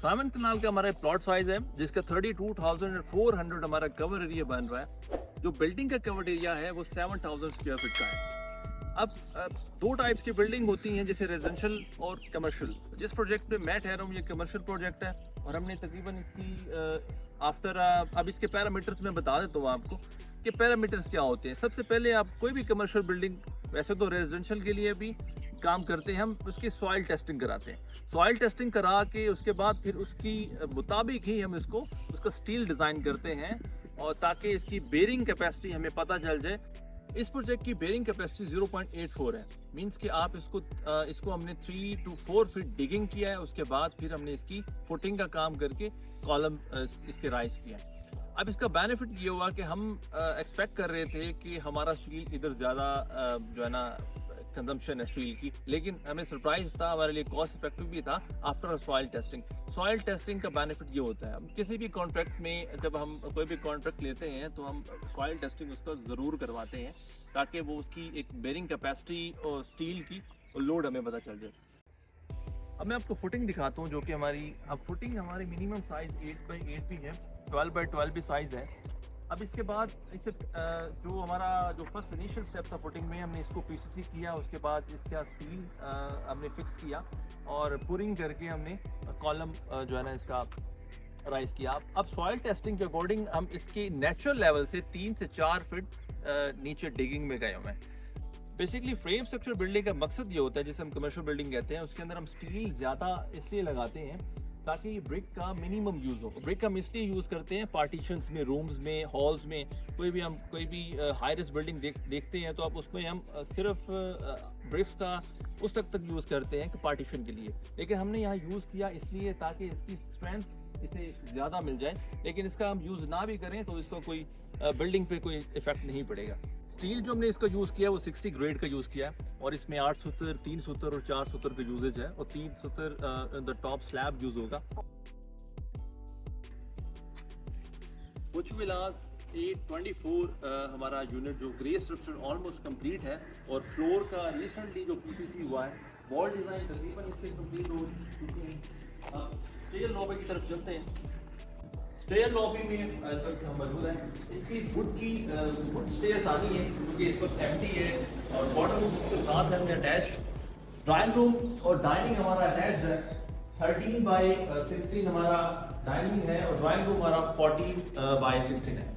Simon कनाल का हमारा plot size है जिसका 32,400 हमारा कवर एरिया बन रहा है। जो बिल्डिंग का कवर एरिया है वो 7,000 स्क्वायर फीट का है। अब दो टाइप्स की बिल्डिंग होती हैं, जैसे रेजिडेंशियल और कमर्शियल। जिस प्रोजेक्ट पे मैं ठहरा हूँ ये कमर्शियल प्रोजेक्ट है और हमने तकरीबन इसकी अब इसके पैरामीटर्स में बता देता हूँ आपको कि पैरामीटर्स क्या होते हैं। सबसे पहले आप कोई भी कमर्शियल बिल्डिंग, वैसे तो रेजिडेंशियल के लिए भी काम करते हैं हम, उसकी सॉइल टेस्टिंग कराते हैं। सॉइल टेस्टिंग करा के उसके बाद फिर उसकी मुताबिक ही हम उसका स्टील डिज़ाइन करते हैं और ताकि इसकी बेरिंग कैपेसिटी हमें पता चल जाए। इस प्रोजेक्ट की बेरिंग कैपेसिटी 0.84 है। मींस कि आप इसको हमने 3 to 4 फीट डिगिंग किया है, उसके बाद फिर हमने इसकी फुटिंग का काम करके कॉलम इसके राइज किया है। अब इसका बेनिफिट ये हुआ कि हम एक्सपेक्ट कर रहे थे कि हमारा स्टील इधर ज़्यादा जो है ना कंजम्पशन है स्टील की, लेकिन हमें सरप्राइज था, हमारे लिए कॉस्ट इफेक्टिव भी था after soil testing. Soil testing का बेनिफिट ये होता है, किसी भी कॉन्ट्रैक्ट में जब हम कोई भी कॉन्ट्रैक्ट लेते हैं तो हम सॉइल टेस्टिंग उसका ज़रूर करवाते हैं ताकि वो उसकी एक बेरिंग कैपेसिटी और स्टील की लोड हमें पता चल जाए। अब मैं आपको फुटिंग दिखाता हूँ, जो कि फुटिंग हमारी मिनिमम साइज़ 8x8 भी है, 12x12 भी साइज़ है। अब इसके बाद इसे जो फर्स्ट इनिशियल स्टेप था फुटिंग में, हमने इसको पीसीसी किया, उसके बाद इसका स्टील हमने फिक्स किया और पुरिंग करके हमने कॉलम जो है ना इसका राइज किया। अब सॉइल टेस्टिंग के अकॉर्डिंग हम इसके नेचुरल लेवल से 3 से 4 फीट नीचे डिगिंग में गए हुए हैं। बेसिकली फ्रेम स्ट्रक्चर बिल्डिंग का मकसद ये होता है, जिसे हम कमर्शियल बिल्डिंग कहते हैं, उसके अंदर हम स्टील ज़्यादा इसलिए लगाते हैं ताकि ब्रिक का मिनिमम यूज़ हो। ब्रिक हम इसलिए यूज़ करते हैं पार्टीशंस में, रूम्स में, हॉल्स में। कोई भी हाई रिस्क बिल्डिंग देखते हैं तो आप उसमें हम सिर्फ ब्रिक्स का उस तक यूज़ करते हैं कि पार्टीशन के लिए, लेकिन हमने यहाँ यूज़ किया इसलिए ताकि इसकी स्ट्रेंथ इसे ज़्यादा मिल जाए। लेकिन इसका हम यूज़ ना भी करें तो इसका कोई बिल्डिंग पे कोई इफेक्ट नहीं पड़ेगा। स्टील जो हमने इसका यूज़ किया वो 60 ग्रेड का यूज़ किया है और इसमें 8 सूत्र, 3 सूत्र और 4 सूत्र का यूजेज है और 3 सूत्र द टॉप स्लैब यूज होगा। कुछ विलास 824 हमारा यूनिट जो ग्रे स्ट्रक्चर ऑलमोस्ट कंप्लीट है और फ्लोर का रिसेंटली जो पीसीसी हुआ है, वॉल डिज़ाइन तकरीबन इससे कंप्लीट हो चुके हैं। स्टेयर लॉबी की तरफ चलते हैं। स्टेयर लॉबी में इस वक्त हम मौजूद हैं। इसकी वुड स्टेयर्स आनी है क्योंकि इस वक्त एम्प्टी है और बॉटम रूम इसके साथ हमने अटैच्ड। ड्राइंग रूम और डाइनिंग हमारा अटैच्ड है। 13x16 हमारा डाइनिंग है और ड्राइंग रूम हमारा 40x16 है।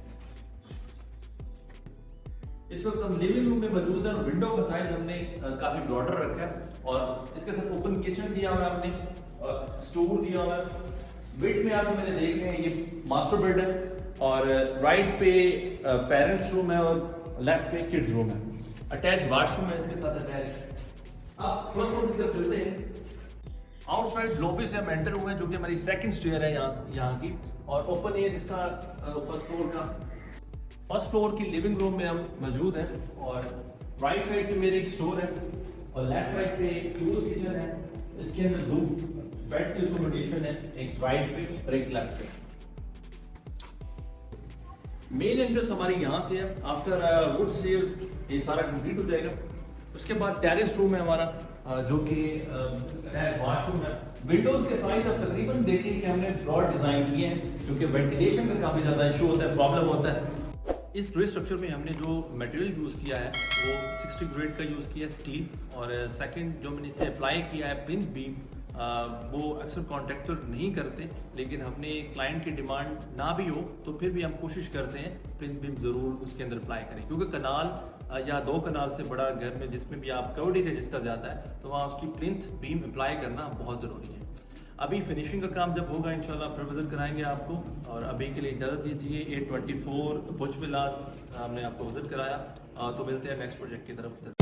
इस वक्त हम लिविंग रूम में मौजूद है और विंडो का साइज हमने काफ़ी ब्रॉडर रखा है और इसके साथ ओपन किचन दिया हुआ है हमने, स्टोर दिया हुआ है। बेड में आप मैंने देख रहे हैं ये मास्टर बेड है और राइट पे पेरेंट्स रूम है और लेफ्ट पे किड्स रूम है। अटैच वाशरूम है इसके साथ अटैच। अब फर्स्ट फ्लोर की तरफ चलते हैं। आउटसाइड लॉबी से हम एंटर हुए हैं, जो कि हमारी सेकंड स्टेयर है यहाँ की, और ओपन एयर इसका फर्स्ट फ्लोर का। फर्स्ट फ्लोर की लिविंग रूम में हम मौजूद हैं और राइट साइड पे मेरे एक स्टोर है और लेफ्ट साइड पे क्लोज किचन है। इसके अंदर दो बेड की अकोमोडेशन है, एक राइट पे और एक लेफ्ट पे। मेन एंट्रेंस हमारी यहाँ से है। आफ्टर वुड से ये सारा कंप्लीट हो जाएगा। उसके बाद टेरेस रूम है हमारा, जो कि वॉशरूम है। विंडोज के साइज आप तकरीबन देखिए कि हमने ब्रॉड डिजाइन किए हैं क्योंकि वेंटिलेशन का काफी ज्यादा इशू होता है, प्रॉब्लम होता है। इस ग्रे स्ट्रक्चर में हमने जो मटेरियल यूज़ किया है वो 60 ग्रेड का यूज़ किया है, स्टील। और सेकंड जो मैंने इसे अप्लाई किया है प्लिंथ बीम, वो अक्सर कॉन्ट्रैक्टर नहीं करते, लेकिन हमने क्लाइंट की डिमांड ना भी हो तो फिर भी हम कोशिश करते हैं प्लिंथ बीम ज़रूर उसके अंदर अप्लाई करें, क्योंकि कनाल या 2 कनाल से बड़ा घर में जिसमें भी आप कवर्ड एरिया जिसका ज़्यादा है तो वहाँ उसकी प्लिंथ बीम अप्लाई करना बहुत ज़रूरी है। अभी फिनिशिंग का काम जब होगा इंशाल्लाह फिर विजिट कराएंगे आपको, और अभी के लिए इजाज़त दीजिए। 824 बुर्ज विलास हमने आपको विजिट कराया, तो मिलते हैं नेक्स्ट प्रोजेक्ट की तरफ।